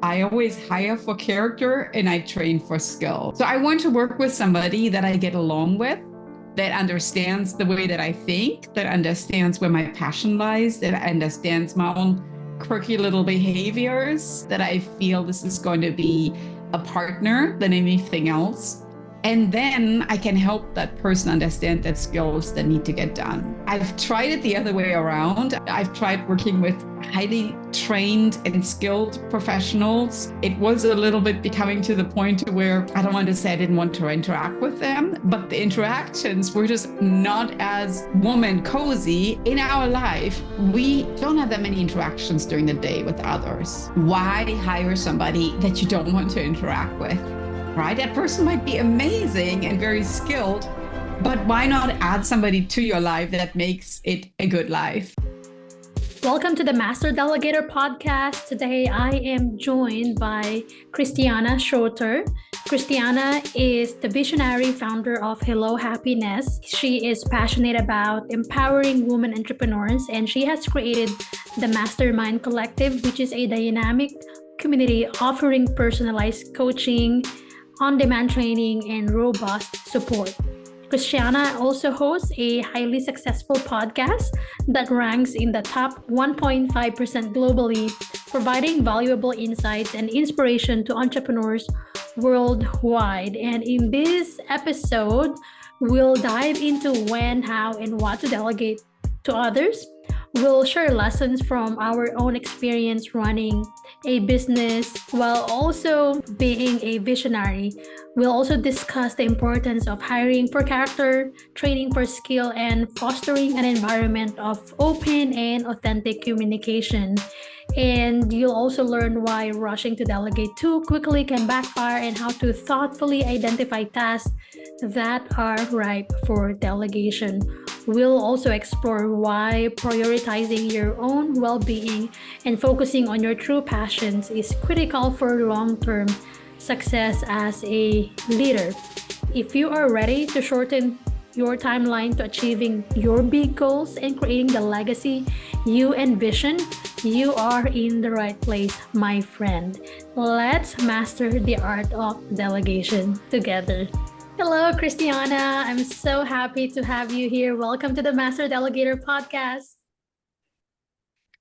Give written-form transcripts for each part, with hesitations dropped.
I always hire for character and I train for skill. So I want to work with somebody that I get along with, that understands the way that I think, that understands where my passion lies, that understands my own quirky little behaviors, that I feel this is going to be a partner than anything else. And then I can help that person understand that skills that need to get done. I've tried it the other way around. I've tried working with highly trained and skilled professionals. It was a little bit becoming to the point where I don't want to say I didn't want to interact with them, but the interactions were just not as warm and cozy in our life. We don't have that many interactions during the day with others. Why hire somebody that you don't want to interact with? Right? That person might be amazing and very skilled, but why not add somebody to your life that makes it a good life? Welcome to the Master Delegator podcast. Today I am joined by Christiane Schroeter. Christiane is the visionary founder of Hello Happynest. She is passionate about empowering women entrepreneurs, and she has created the Mastermind Collective, which is a dynamic community offering personalized coaching, on-demand training, and robust support. Christiane also hosts a highly successful podcast that ranks in the top 1.5% globally, providing valuable insights and inspiration to entrepreneurs worldwide. And in this episode, we'll dive into when, how, and what to delegate to others. We'll share lessons from our own experience running a business while also being a visionary. We'll also discuss the importance of hiring for character, training for skill, and fostering an environment of open and authentic communication. And you'll also learn why rushing to delegate too quickly can backfire and how to thoughtfully identify tasks that are ripe for delegation. We'll also explore why prioritizing your own well-being and focusing on your true passions is critical for long-term success as a leader. If you are ready to shorten your timeline to achieving your big goals and creating the legacy you envision, you are in the right place, my friend. Let's master the art of delegation together. Hello, Christiane. I'm so happy to have you here. Welcome to the Master Delegator podcast.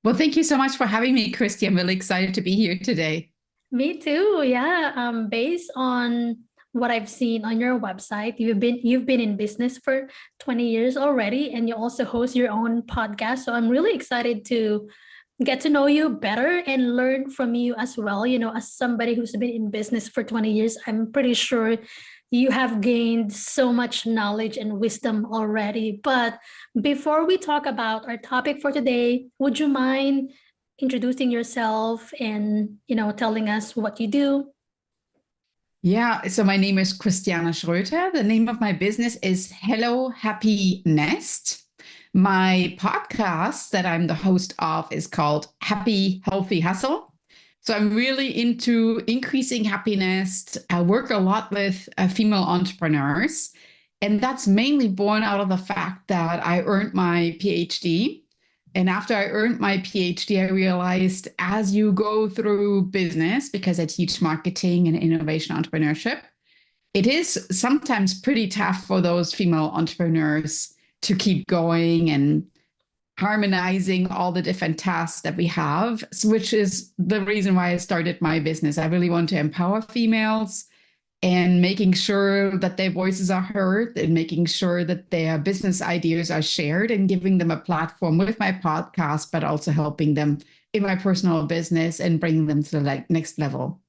Well, thank you so much for having me, Kristy. I'm really excited to be here today. Me too. Yeah. Based on what I've seen on your website, you've been in business for 20 years already, and you also host your own podcast. So I'm really excited to get to know you better and learn from you as well. You know, as somebody who's been in business for 20 years, I'm pretty sure you have gained so much knowledge and wisdom already. But before we talk about our topic for today, would you mind introducing yourself and, telling us what you do? Yeah, so my name is Christiane Schroeter. The name of my business is Hello Happynest. My podcast that I'm the host of is called Happy Healthy Hustle. So I'm really into increasing happiness. I work a lot with female entrepreneurs, and that's mainly born out of the fact that I earned my PhD. And after I earned my PhD, I realized as you go through business, because I teach marketing and innovation entrepreneurship, it is sometimes pretty tough for those female entrepreneurs to keep going and harmonizing all the different tasks that we have, which is the reason why I started my business. I really want to empower females and making sure that their voices are heard and making sure that their business ideas are shared and giving them a platform with my podcast, but also helping them in my personal business and bringing them to the next level.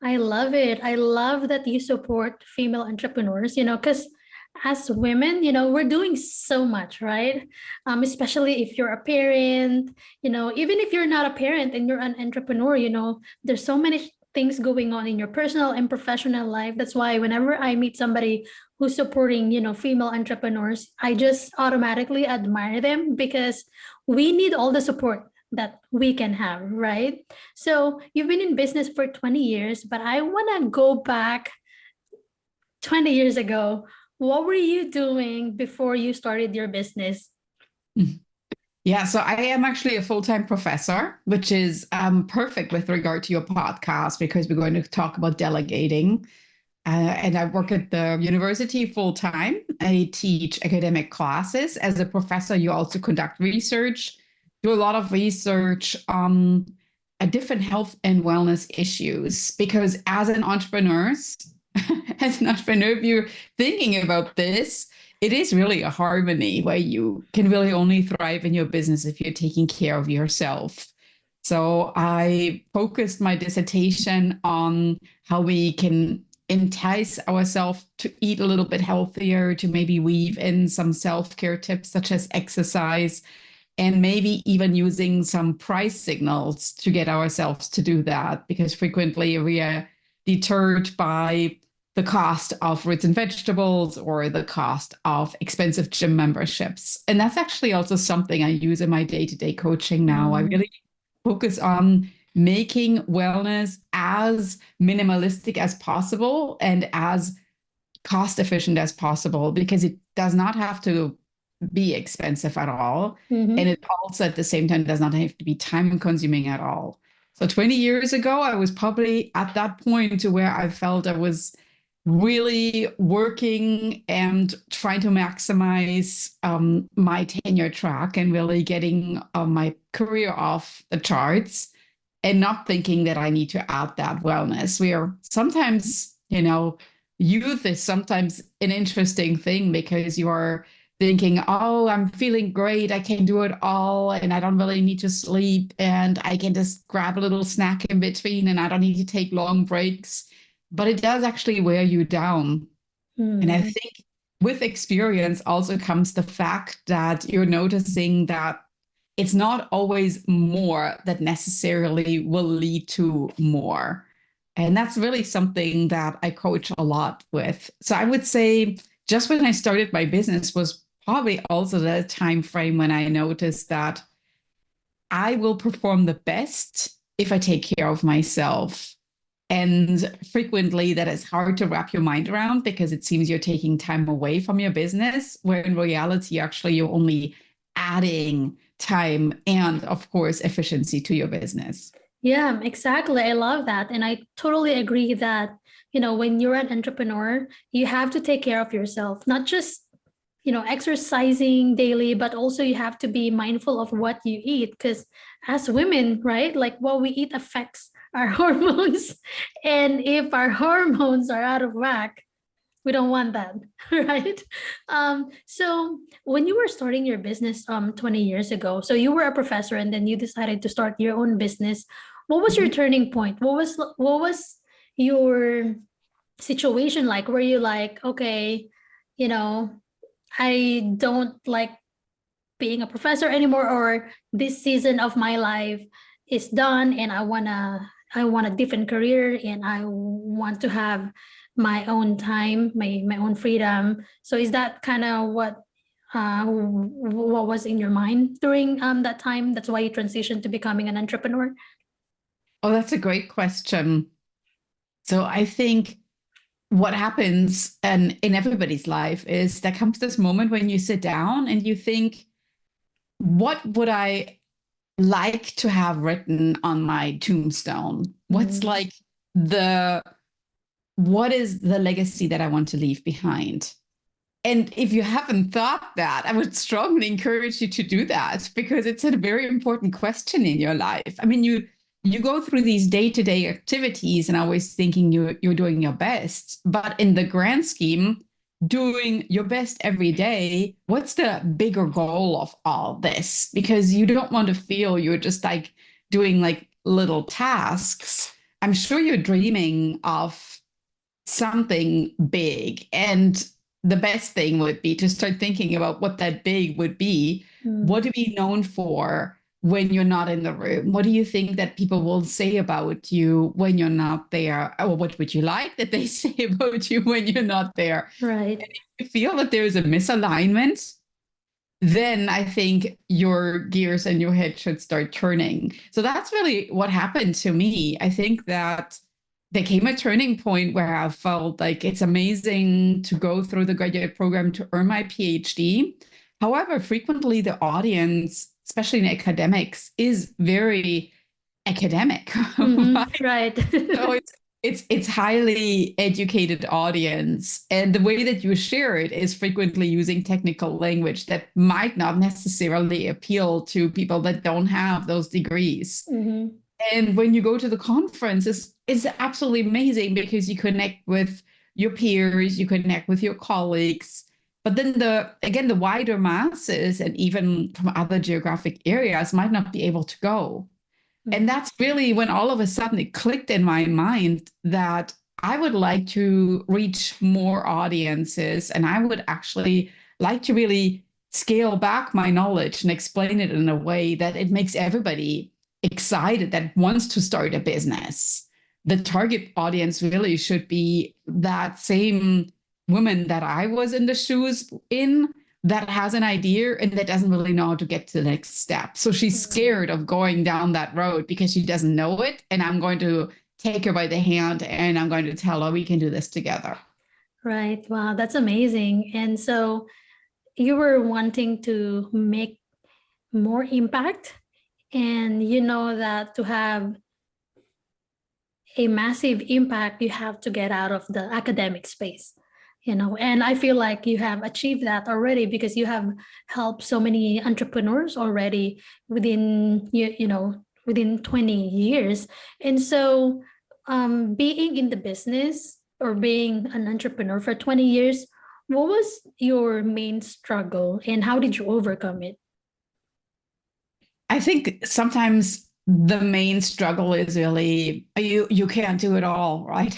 I love it. I love that you support female entrepreneurs, because as women, we're doing so much, right? Especially if you're a parent, even if you're not a parent and you're an entrepreneur, there's so many things going on in your personal and professional life. That's why whenever I meet somebody who's supporting, female entrepreneurs, I just automatically admire them because we need all the support that we can have, right? So you've been in business for 20 years, but I want to go back 20 years ago. What were you doing before you started your business? Yeah, so I am actually a full-time professor, which is perfect with regard to your podcast because we're going to talk about delegating. And I work at the university full-time. I teach academic classes. As a professor, you also conduct research, do a lot of research on different health and wellness issues. Because as an entrepreneur, if you're thinking about this, it is really a harmony where you can really only thrive in your business if you're taking care of yourself. So I focused my dissertation on how we can entice ourselves to eat a little bit healthier, to maybe weave in some self-care tips such as exercise, and maybe even using some price signals to get ourselves to do that, because frequently we are deterred by the cost of fruits and vegetables or the cost of expensive gym memberships. And that's actually also something I use in my day-to-day coaching now. I really focus on making wellness as minimalistic as possible and as cost efficient as possible, because it does not have to be expensive at all. Mm-hmm. And it also at the same time does not have to be time consuming at all. So 20 years ago, I was probably at that point to where I felt I was really working and trying to maximize my tenure track and really getting my career off the charts and not thinking that I need to add that wellness. We are sometimes, youth is sometimes an interesting thing because you are thinking, oh, I'm feeling great. I can do it all. And I don't really need to sleep. And I can just grab a little snack in between and I don't need to take long breaks. But it does actually wear you down. And I think with experience also comes the fact that you're noticing that it's not always more that necessarily will lead to more. And that's really something that I coach a lot with. So I would say just when I started my business was probably also the time frame when I noticed that I will perform the best if I take care of myself. And frequently that is hard to wrap your mind around because it seems you're taking time away from your business, where in reality, actually, you're only adding time and, of course, efficiency to your business. Yeah, exactly. I love that. And I totally agree that, when you're an entrepreneur, you have to take care of yourself, not just, exercising daily, but also you have to be mindful of what you eat. Because as women, right, like what we eat affects our hormones. And if our hormones are out of whack, we don't want that, right? So when you were starting your business 20 years ago, so you were a professor and then you decided to start your own business. What was your turning point? What was your situation like? Were you like, okay, I don't like being a professor anymore, or this season of my life is done and I want a different career and I want to have my own time, my own freedom. So is that kind of what was in your mind during that time? That's why you transitioned to becoming an entrepreneur? Oh, that's a great question. So I think what happens in everybody's life is there comes this moment when you sit down and you think, what would I like to have written on my tombstone? What's like what is the legacy that I want to leave behind? And if you haven't thought that, I would strongly encourage you to do that because it's a very important question in your life. I mean, you go through these day-to-day activities and always thinking you're doing your best, but in the grand scheme, doing your best every day, what's the bigger goal of all this? Because you don't want to feel you're just like doing like little tasks. I'm sure you're dreaming of something big, and the best thing would be to start thinking about what that big would be. What to be known for when you're not in the room? What do you think that people will say about you when you're not there? Or what would you like that they say about you when you're not there? Right. And if you feel that there is a misalignment, then I think your gears and your head should start turning. So that's really what happened to me. I think that there came a turning point where I felt like it's amazing to go through the graduate program to earn my PhD. However, frequently the audience especially in academics, is very academic. Mm-hmm. Right. So it's highly educated audience, and the way that you share it is frequently using technical language that might not necessarily appeal to people that don't have those degrees. Mm-hmm. And when you go to the conference, it's absolutely amazing because you connect with your peers, you connect with your colleagues. But then the wider masses and even from other geographic areas might not be able to go. And that's really when all of a sudden it clicked in my mind that I would like to reach more audiences, and I would actually like to really scale back my knowledge and explain it in a way that it makes everybody excited that wants to start a business. The target audience really should be that same woman that I was in the shoes in, that has an idea and that doesn't really know how to get to the next step. So she's scared of going down that road because she doesn't know it. And I'm going to take her by the hand and I'm going to tell her we can do this together. Right. Wow, that's amazing. And so you were wanting to make more impact, and you know that to have a massive impact, you have to get out of the academic space, and I feel like you have achieved that already because you have helped so many entrepreneurs already within within 20 years. And so being in the business or being an entrepreneur for 20 years, what was your main struggle and how did you overcome it? I think sometimes the main struggle is really you can't do it all, right?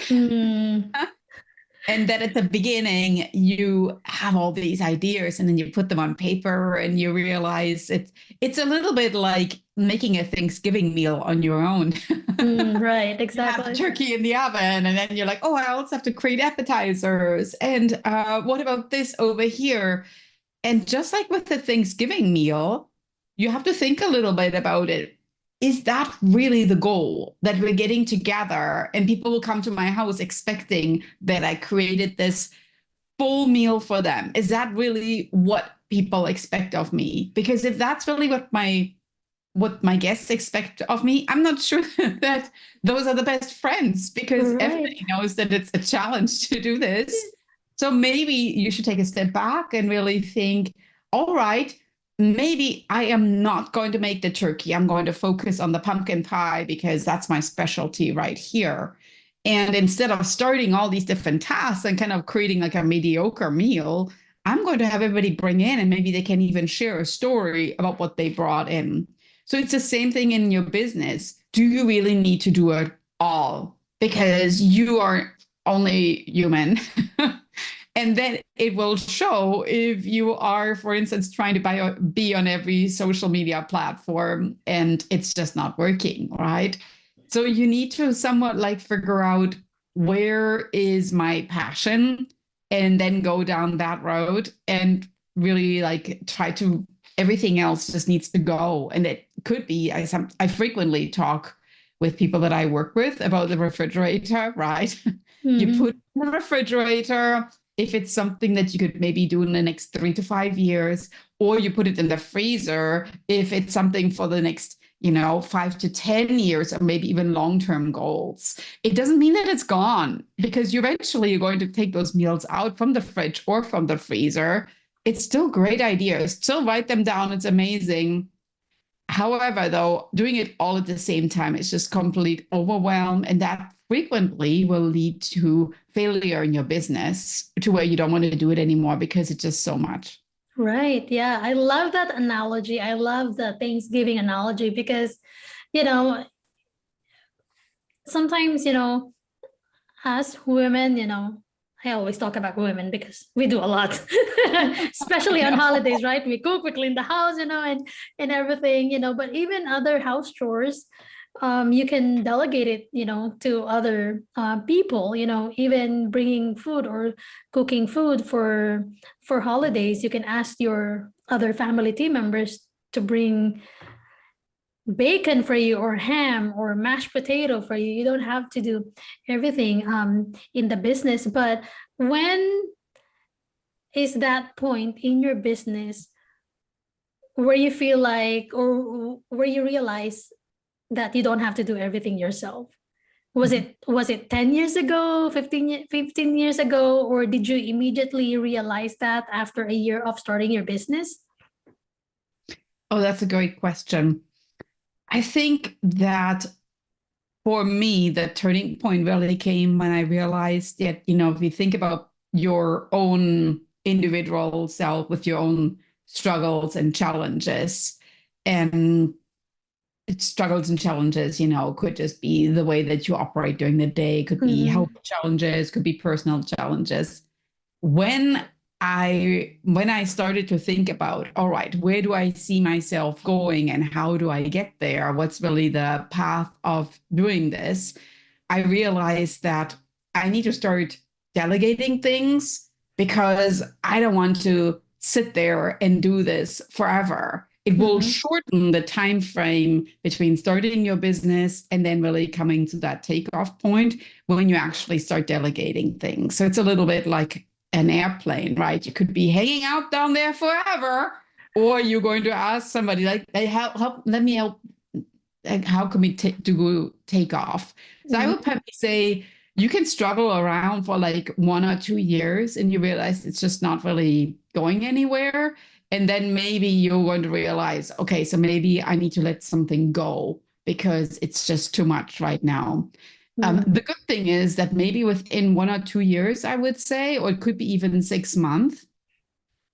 And then at the beginning, you have all these ideas and then you put them on paper and you realize it's a little bit like making a Thanksgiving meal on your own. Right, You exactly. have the turkey in the oven and then you're like, oh, I also have to create appetizers. And what about this over here? And just like with the Thanksgiving meal, you have to think a little bit about it. Is that really the goal, that we're getting together and people will come to my house expecting that I created this full meal for them? Is that really what people expect of me? Because if that's really what my guests expect of me, I'm not sure that those are the best friends, because Right. everybody knows that it's a challenge to do this. So maybe you should take a step back and really think, all right, maybe I am not going to make the turkey. I'm going to focus on the pumpkin pie because that's my specialty right here. And instead of starting all these different tasks and kind of creating like a mediocre meal, I'm going to have everybody bring in and maybe they can even share a story about what they brought in. So it's the same thing in your business. Do you really need to do it all? Because you are only human. And then it will show if you are, for instance, trying to be on every social media platform and it's just not working, right? So you need to somewhat like figure out where is my passion and then go down that road and really like try to, everything else just needs to go. And it could be, I frequently talk with people that I work with about the refrigerator, right? You put in the refrigerator, if it's something that you could maybe do in the next 3 to 5 years, or you put it in the freezer if it's something for the next 5 to 10 years, or maybe even long-term goals. It doesn't mean that it's gone, because eventually you're going to take those meals out from the fridge or from the freezer. It's still great ideas. Still write them down. It's amazing. However, though, doing it all at the same time is just complete overwhelm, and that frequently will lead to failure in your business, to where you don't want to do it anymore because it's just so much. Right. Yeah. I love that analogy. I love the Thanksgiving analogy because, sometimes, as women, I always talk about women because we do a lot, especially on holidays, right? We cook, we clean the house, and everything, but even other house chores, you can delegate it, to other people, even bringing food or cooking food for holidays. You can ask your other family team members to bring bacon for you, or ham, or mashed potato for you. You don't have to do everything in the business. But when is that point in your business where you feel like, or where you realize that you don't have to do everything yourself? Was it 10 years ago, 15 years ago, or did you immediately realize that after a year of starting your business? Oh, that's a great question. I think that for me, the turning point really came when I realized that, if you think about your own individual self with your own struggles and challenges, and struggles and challenges, could just be the way that you operate during the day, could be health challenges, could be personal challenges. When I started to think about, all right, where do I see myself going and how do I get there? What's really the path of doing this? I realized that I need to start delegating things because I don't want to sit there and do this forever. It will shorten the time frame between starting your business and then really coming to that takeoff point when you actually start delegating things. So it's a little bit like an airplane, right? You could be hanging out down there forever, or you're going to ask somebody like, hey, help, let me help. Like, how can we take off? So I would probably say you can struggle around for like 1 or 2 years and you realize it's just not really going anywhere. And then maybe you're going to realize, okay, so maybe I need to let something go because it's just too much right now. The good thing is that maybe within 1 or 2 years, I would say, or it could be even 6 months,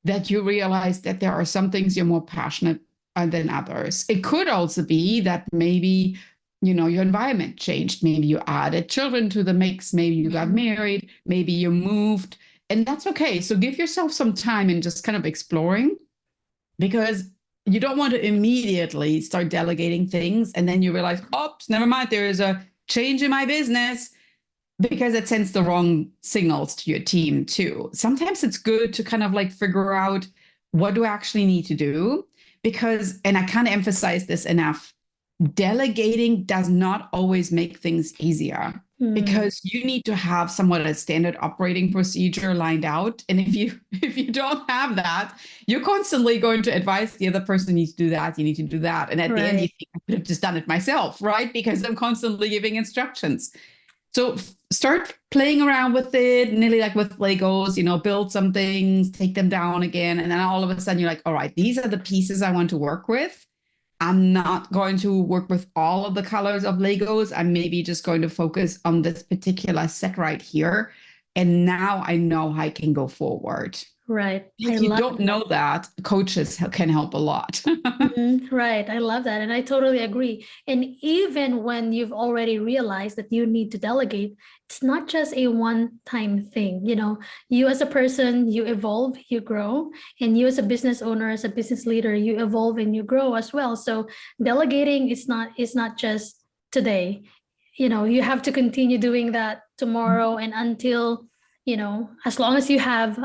that you realize that there are some things you're more passionate than others. It could also be that maybe, your environment changed. Maybe you added children to the mix. Maybe you got married. Maybe you moved. And that's okay. So give yourself some time and just kind of exploring, because you don't want to immediately start delegating things and then you realize, oops, never mind, there is a change in my business, because it sends the wrong signals to your team too. Sometimes it's good to kind of like figure out what do I actually need to do, because, and I can't emphasize this enough, delegating does not always make things easier. Because you need to have somewhat a standard operating procedure lined out. And if you don't have that, you're constantly going to advise the other person needs to do that, you need to do that. And at the end, you think I could have just done it myself, right? Because I'm constantly giving instructions. So start playing around with it, nearly like with Legos, build some things, take them down again. And then all of a sudden you're like, all right, these are the pieces I want to work with. I'm not going to work with all of the colors of Legos. I'm maybe just going to focus on this particular set right here. And now I know I can go forward. Right. If you don't know that, coaches can help a lot. Right. I love that. And I totally agree. And even when you've already realized that you need to delegate, it's not just a one-time thing. You as a person, you evolve, you grow, and you as a business owner, as a business leader, you evolve and you grow as well. So delegating is not just today. You have to continue doing that tomorrow and until as long as you have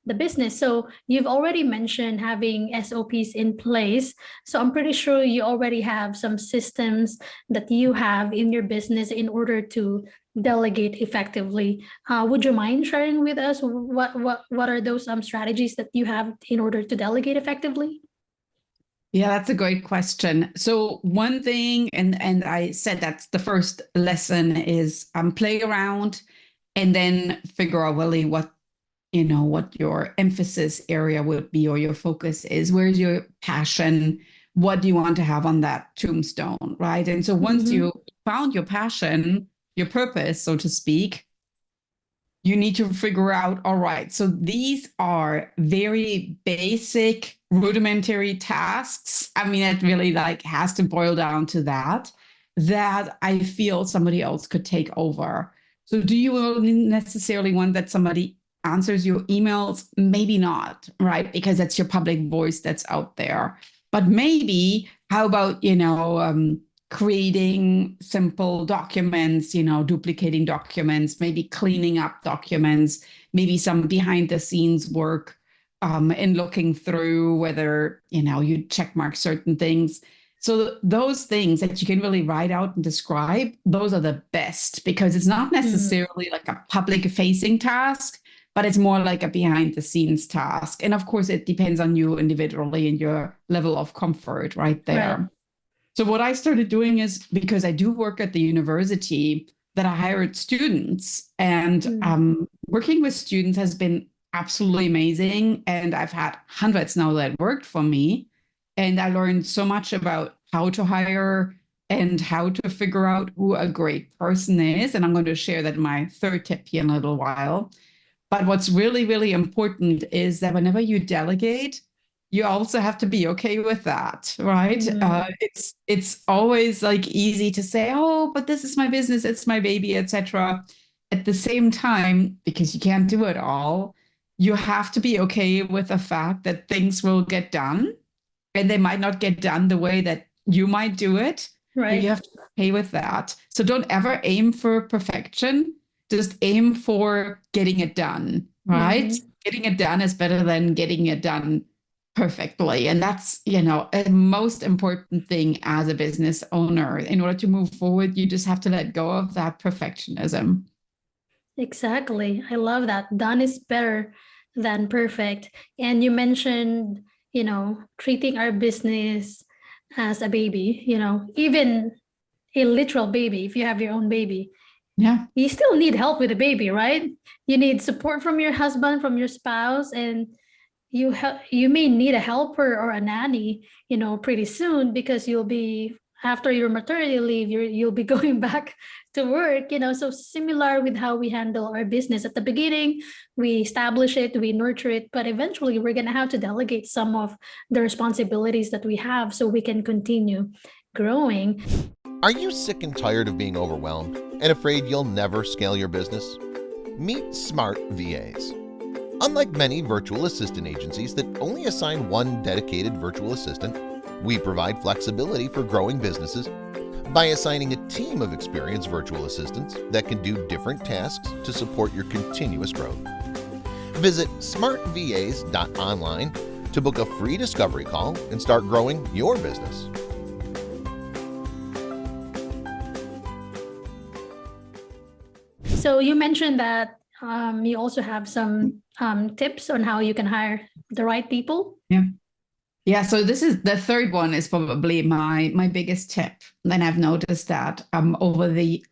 the business. So you've already mentioned having SOPs in place. So I'm pretty sure you already have some systems that you have in your business in order to delegate effectively. Would you mind sharing with us what are those strategies that you have in order to delegate effectively? Yeah, that's a great question. So one thing, and I said that's the first lesson, is play around and then figure out really what your emphasis area would be, or your focus is. Where's your passion? What do you want to have on that tombstone, right? And so once you found your passion, your purpose, so to speak, you need to figure out, all right, so these are very basic, rudimentary tasks. I mean, it really has to boil down to that I feel somebody else could take over. So do you necessarily want that somebody answers your emails? Maybe not, right? Because that's your public voice that's out there. But maybe, how about, creating simple documents, duplicating documents, maybe cleaning up documents, maybe some behind the scenes work in looking through whether, you check mark certain things. So those things that you can really write out and describe, those are the best, because it's not necessarily like a public facing task, but it's more like a behind the scenes task. And of course, it depends on you individually and your level of comfort right there. Right. So what I started doing is, because I do work at the university, that I hired students, and working with students has been absolutely amazing. And I've had hundreds now that worked for me. And I learned so much about how to hire and how to figure out who a great person is. And I'm going to share that in my third tip here in a little while. But what's really, really important is that whenever you delegate, you also have to be okay with that, right? It's always like easy to say, oh, but this is my business, it's my baby, etc. At the same time, because you can't do it all, you have to be okay with the fact that things will get done, and they might not get done the way that you might do it. Right. You have to be okay with that. So don't ever aim for perfection. Just aim for getting it done, right? Getting it done is better than getting it done perfectly. And that's, a most important thing as a business owner. In order to move forward, you just have to let go of that perfectionism. Exactly. I love that. Done is better than perfect. And you mentioned, treating our business as a baby, even a literal baby, if you have your own baby. Yeah. You still need help with the baby, right? You need support from your husband, from your spouse, and you may need a helper or a nanny, pretty soon, because you'll be, after your maternity leave, you'll be going back to work, so similar with how we handle our business. At the beginning, we establish it, we nurture it, but eventually we're going to have to delegate some of the responsibilities that we have so we can continue growing. Are you sick and tired of being overwhelmed and afraid you'll never scale your business? Meet Smart VAs. Unlike many virtual assistant agencies that only assign one dedicated virtual assistant, we provide flexibility for growing businesses by assigning a team of experienced virtual assistants that can do different tasks to support your continuous growth. Visit smartvas.online to book a free discovery call and start growing your business. So you mentioned that you also have some tips on how you can hire the right people. Yeah, so this is the third one, is probably my biggest tip. And I've noticed that over the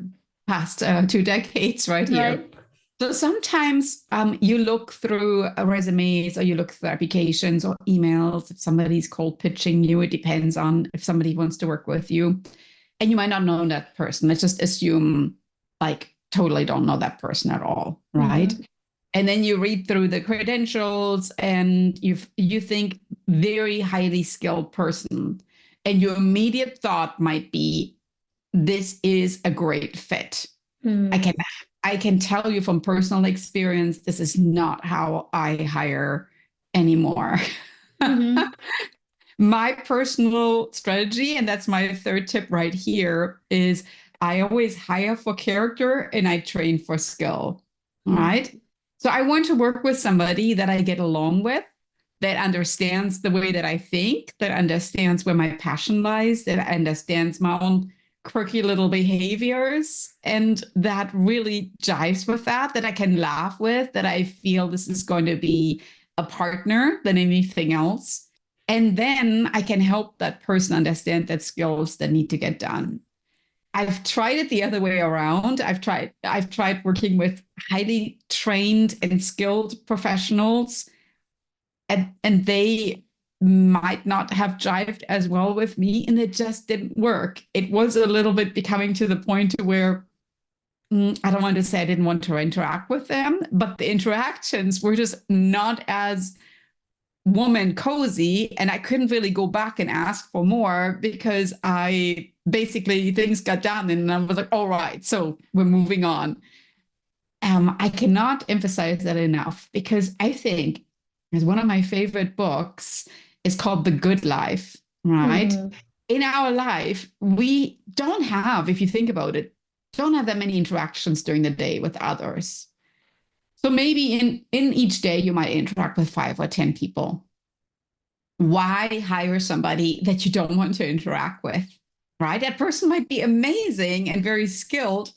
past 2 decades right here. Right. So sometimes you look through resumes, or you look through applications or emails. If somebody's cold pitching you, it depends on if somebody wants to work with you. And you might not know that person. Let's just assume, like, totally don't know that person at all, right? And then you read through the credentials and you think very highly skilled person. And your immediate thought might be, this is a great fit. I can tell you from personal experience, this is not how I hire anymore. My personal strategy, and that's my third tip right here, is I always hire for character and I train for skill, right? So I want to work with somebody that I get along with, that understands the way that I think, that understands where my passion lies, that understands my own quirky little behaviors, and that really jives with that I can laugh with, that I feel this is going to be a partner than anything else. And then I can help that person understand that skills that need to get done. I've tried it the other way around. I've tried working with highly trained and skilled professionals, and they might not have jived as well with me, and it just didn't work. It was a little bit becoming to the point where I don't want to say I didn't want to interact with them, but the interactions were just not as woman cozy, and I couldn't really go back and ask for more, because things got done and I was like, all right, so we're moving on. I cannot emphasize that enough, because I think, as one of my favorite books is called The Good Life, right? In our life, we don't have, if you think about it, don't have that many interactions during the day with others. So maybe in each day, you might interact with 5 or 10 people. Why hire somebody that you don't want to interact with, right? That person might be amazing and very skilled,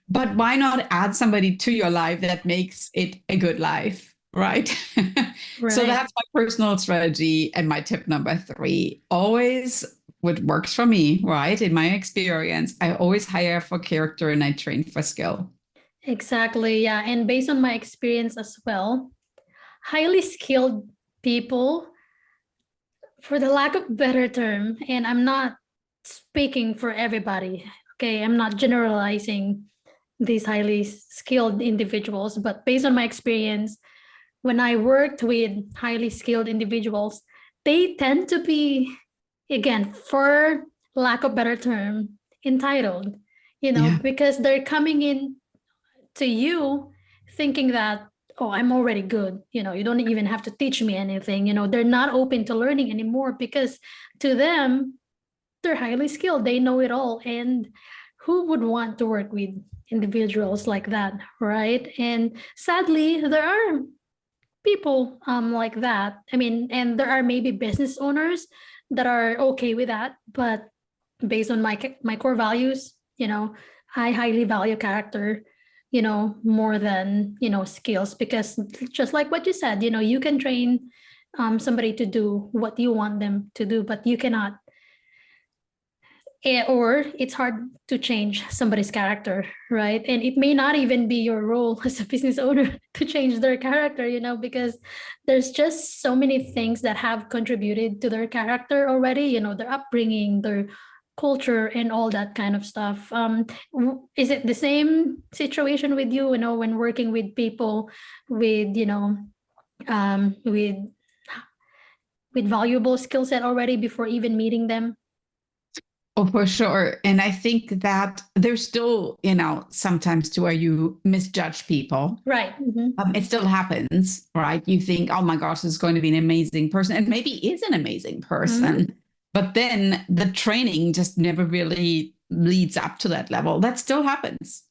But why not add somebody to your life that makes it a good life, right? So Right. that's my personal strategy. And my tip number three, always what works for me, right? In my experience, I always hire for character and I train for skill. Exactly. Yeah. And based on my experience as well, highly skilled people, for the lack of better term, and I'm not speaking for everybody, okay, I'm not generalizing these highly skilled individuals, but based on my experience, when I worked with highly skilled individuals, they tend to be, again, for lack of better term, entitled, Yeah. because they're coming in to you thinking that, oh, I'm already good, you don't even have to teach me anything. They're not open to learning anymore because to them, they're highly skilled, they know it all. And who would want to work with individuals like that, right? And sadly, there are people like that. I mean, and there are maybe business owners that are okay with that, but based on my core values, I highly value character, more than skills, because just like what you said, you can train somebody to do what you want them to do, but you cannot, or it's hard to change somebody's character, right? And it may not even be your role as a business owner to change their character, because there's just so many things that have contributed to their character already, their upbringing, their culture, and all that kind of stuff. Is it the same situation with you, when working with people with, with valuable skill set already before even meeting them? Oh, for sure. And I think that there's still, sometimes to where you misjudge people. Right. It still happens, right? You think, oh my gosh, this is going to be an amazing person, and maybe is an amazing person. But then the training just never really leads up to that level. That still happens.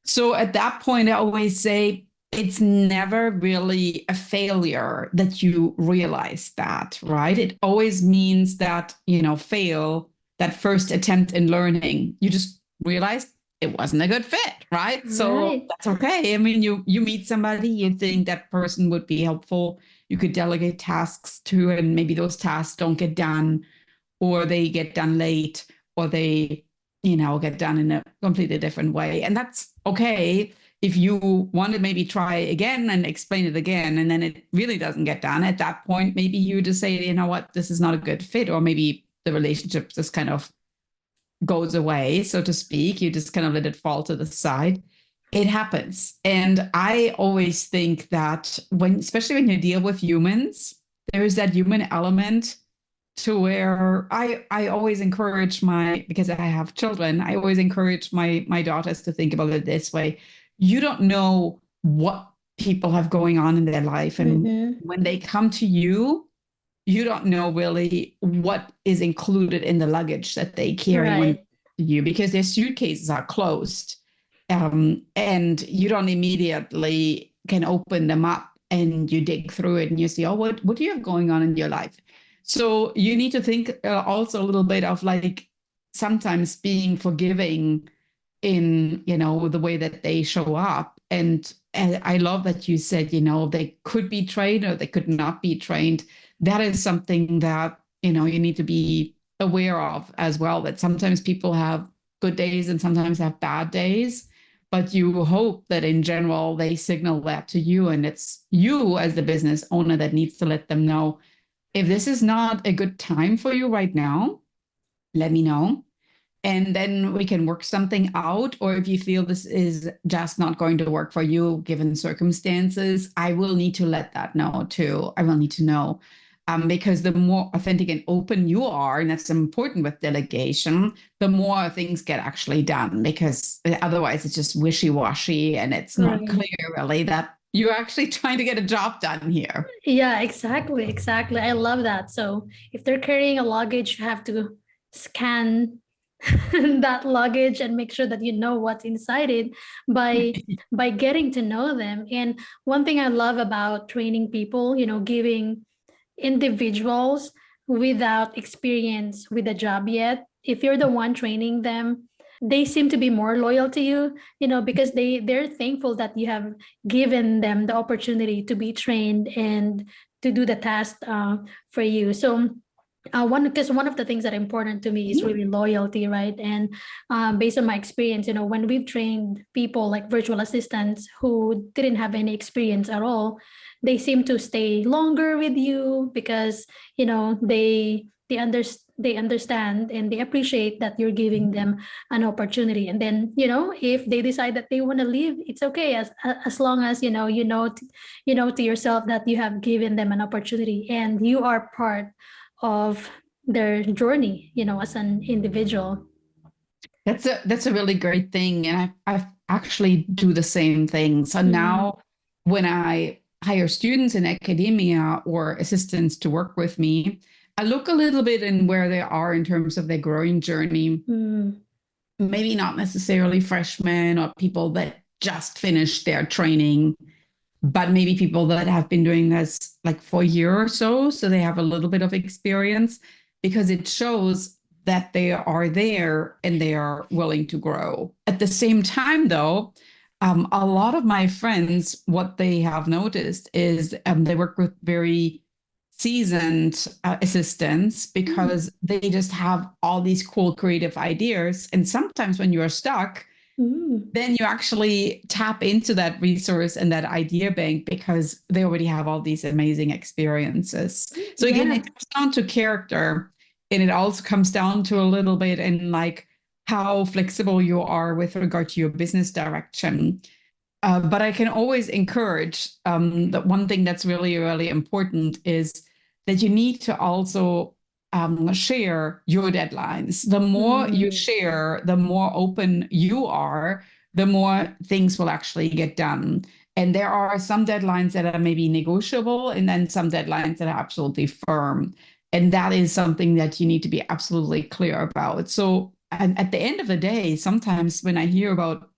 So at that point, I always say it's never really a failure that you realize that, right? It always means that, fail that first attempt in learning. You just realized it wasn't a good fit, right? So Right. that's okay. I mean, you meet somebody, you think that person would be helpful. You could delegate tasks to, and maybe those tasks don't get done, or they get done late, or they, get done in a completely different way. And that's okay. If you want to maybe try again and explain it again, and then it really doesn't get done, at that point, maybe you just say, you know what, this is not a good fit, or maybe the relationship just kind of goes away, so to speak. You just kind of let it fall to the side. It happens. And I always think that especially when you deal with humans, there is that human element to where I always encourage because I have children, I always encourage my daughters to think about it this way. You don't know what people have going on in their life. And when they come to you, you don't know really what is included in the luggage that they carry when you, because their suitcases are closed, and you don't immediately can open them up and you dig through it and you see, oh, what do you have going on in your life? So you need to think also a little bit of like sometimes being forgiving in, the way that they show up. And I love that you said, they could be trained or they could not be trained. That is something that, you need to be aware of as well, that sometimes people have good days and sometimes have bad days. But you hope that in general, they signal that to you. And it's you as the business owner that needs to let them know, if this is not a good time for you right now, let me know. And then we can work something out. Or if you feel this is just not going to work for you, given circumstances, I will need to let that know too. I will need to know. Because the more authentic and open you are, and that's important with delegation, the more things get actually done, because otherwise it's just wishy-washy and it's not clear really that you're actually trying to get a job done here. Yeah, exactly. I love that. So if they're carrying a luggage, you have to scan that luggage and make sure that you know what's inside it by getting to know them. And one thing I love about training people, giving individuals without experience with a job yet, if you're the one training them, they seem to be more loyal to you, because they're thankful that you have given them the opportunity to be trained and to do the task for you. So because one of the things that are important to me is really loyalty, right? And based on my experience, when we've trained people like virtual assistants who didn't have any experience at all, they seem to stay longer with you because they understand and they appreciate that you're giving them an opportunity. And then if they decide that they want to leave, it's okay, as long as to yourself that you have given them an opportunity and you are part of their journey, as an individual. That's a really great thing. And I actually do the same thing. So now when I hire students in academia or assistants to work with me, I look a little bit in where they are in terms of their growing journey. Maybe not necessarily freshmen or people that just finished their training, but maybe people that have been doing this like for a year or so. So they have a little bit of experience, because it shows that they are there and they are willing to grow. At the same time, though, a lot of my friends, what they have noticed is they work with very seasoned assistants because they just have all these cool creative ideas. And sometimes when you are stuck, then you actually tap into that resource and that idea bank because they already have all these amazing experiences. So again, it comes down to character, and it also comes down to a little bit in like how flexible you are with regard to your business direction. But I can always encourage that one thing that's really, really important is that you need to also share your deadlines. The more you share, the more open you are, the more things will actually get done. And there are some deadlines that are maybe negotiable, and then some deadlines that are absolutely firm. And that is something that you need to be absolutely clear about. So at the end of the day, sometimes when I hear about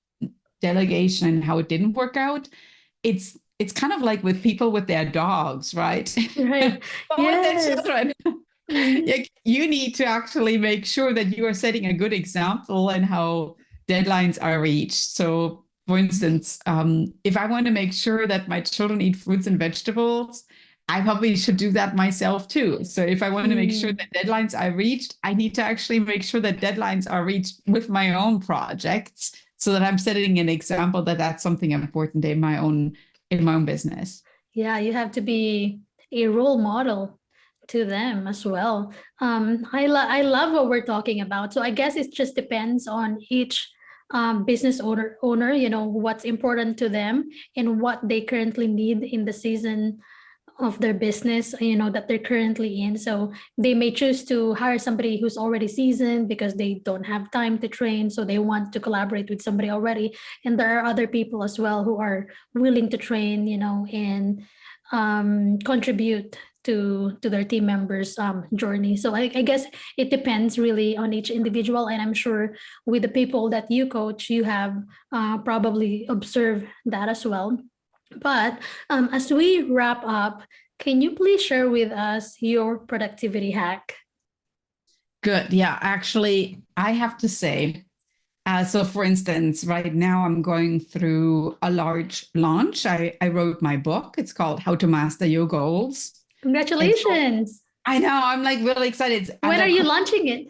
delegation and how it didn't work out, it's kind of like with people with their dogs, right? Right. With their children. You need to actually make sure that you are setting a good example and how deadlines are reached. So, for instance, if I want to make sure that my children eat fruits and vegetables, I probably should do that myself too. So if I want to make sure that deadlines are reached, I need to actually make sure that deadlines are reached with my own projects, so that I'm setting an example that that's something important in my own business. Yeah, you have to be a role model to them as well. I love what we're talking about. So I guess it just depends on each business owner, what's important to them and what they currently need in the season of their business, that they're currently in. So they may choose to hire somebody who's already seasoned because they don't have time to train, so they want to collaborate with somebody already. And there are other people as well who are willing to train, and contribute to their team members' journey. So I guess it depends really on each individual. And I'm sure with the people that you coach, you have probably observed that as well. But as we wrap up, can you please share with us your productivity hack? Good. Yeah, actually, I have to say, so for instance, right now I'm going through a large launch. I wrote my book. It's called How to Master Your Goals. Congratulations. So, I know, I'm like really excited. When are you launching it?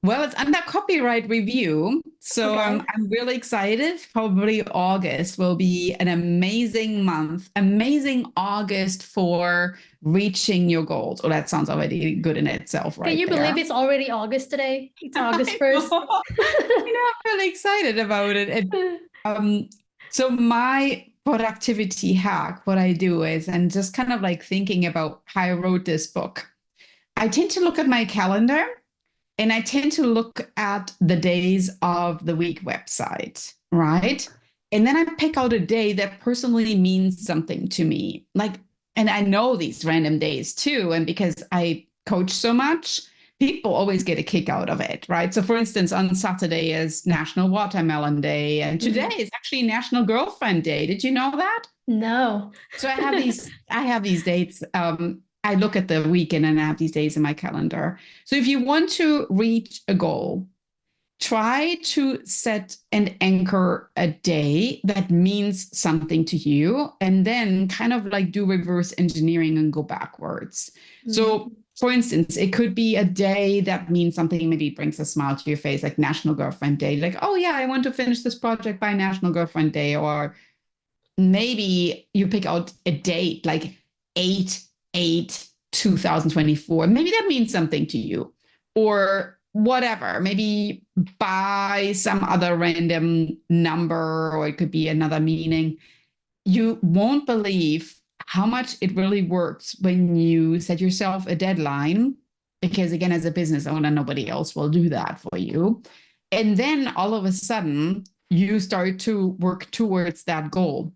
Well, it's under copyright review. So Okay. I'm really excited. Probably August will be an amazing month, amazing August for reaching your goals. Oh, that sounds already good in itself, right? Can you believe it's already August today? It's August 1st. I'm really excited about it. So my productivity hack, what I do is, and just kind of like thinking about how I wrote this book, I tend to look at my calendar. And I tend to look at the days of the week website, right? And then I pick out a day that personally means something to me. And I know these random days too. And because I coach so much, people always get a kick out of it, right? So for instance, on Saturday is National Watermelon Day. And today is actually National Girlfriend Day. Did you know that? No. So I have these dates. I look at the weekend and I have these days in my calendar. So if you want to reach a goal, try to set and anchor a day that means something to you, and then kind of like do reverse engineering and go backwards. So for instance, it could be a day that means something, maybe brings a smile to your face, like National Girlfriend Day. Like, oh yeah, I want to finish this project by National Girlfriend Day. Or maybe you pick out a date like 8/8/2024. Maybe that means something to you. Or whatever, maybe buy some other random number, or it could be another meaning. You won't believe how much it really works when you set yourself a deadline, because again, as a business owner, nobody else will do that for you. And then all of a sudden you start to work towards that goal.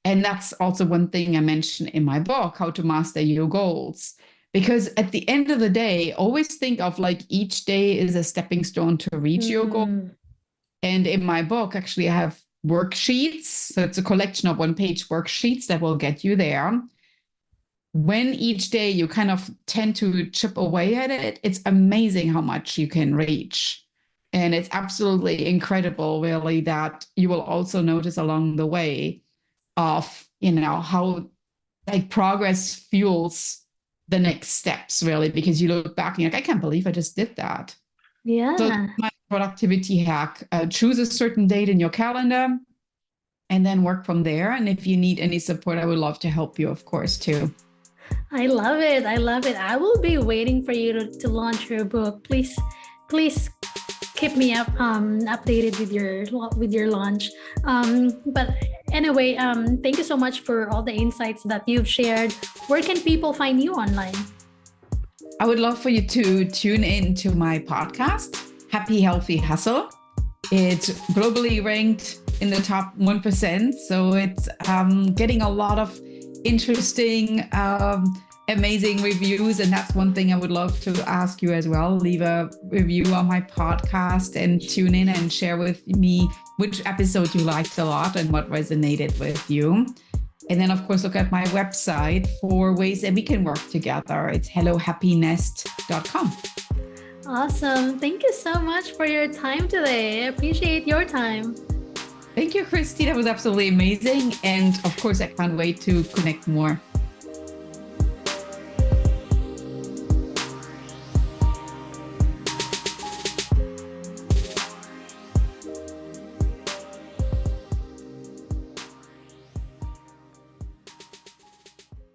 And that's also one thing I mentioned in my book, How to Master Your Goals. Because at the end of the day, always think of like each day is a stepping stone to reach your goal. And in my book, actually, I have worksheets. So it's a collection of one-page worksheets that will get you there. When each day you kind of tend to chip away at it, it's amazing how much you can reach. And it's absolutely incredible, really, that you will also notice along the way of, how like progress fuels the next steps, really, because you look back and you're like, I can't believe I just did that. Yeah. So my productivity hack, choose a certain date in your calendar and then work from there. And if you need any support, I would love to help you, of course, too. I love it. I love it. I will be waiting for you to launch your book. Please keep me updated with your launch. But anyway, thank you so much for all the insights that you've shared. Where can people find you online? I would love for you to tune in to my podcast, Happy Healthy Hustle. It's globally ranked in the top 1%. So it's getting a lot of interesting, amazing reviews. And that's one thing I would love to ask you as well. Leave a review on my podcast and tune in and share with me which episode you liked a lot and what resonated with you. And then, of course, look at my website for ways that we can work together. It's hellohappynest.com. Awesome. Thank you so much for your time today. I appreciate your time. Thank you, Kristy. That was absolutely amazing. And of course, I can't wait to connect more.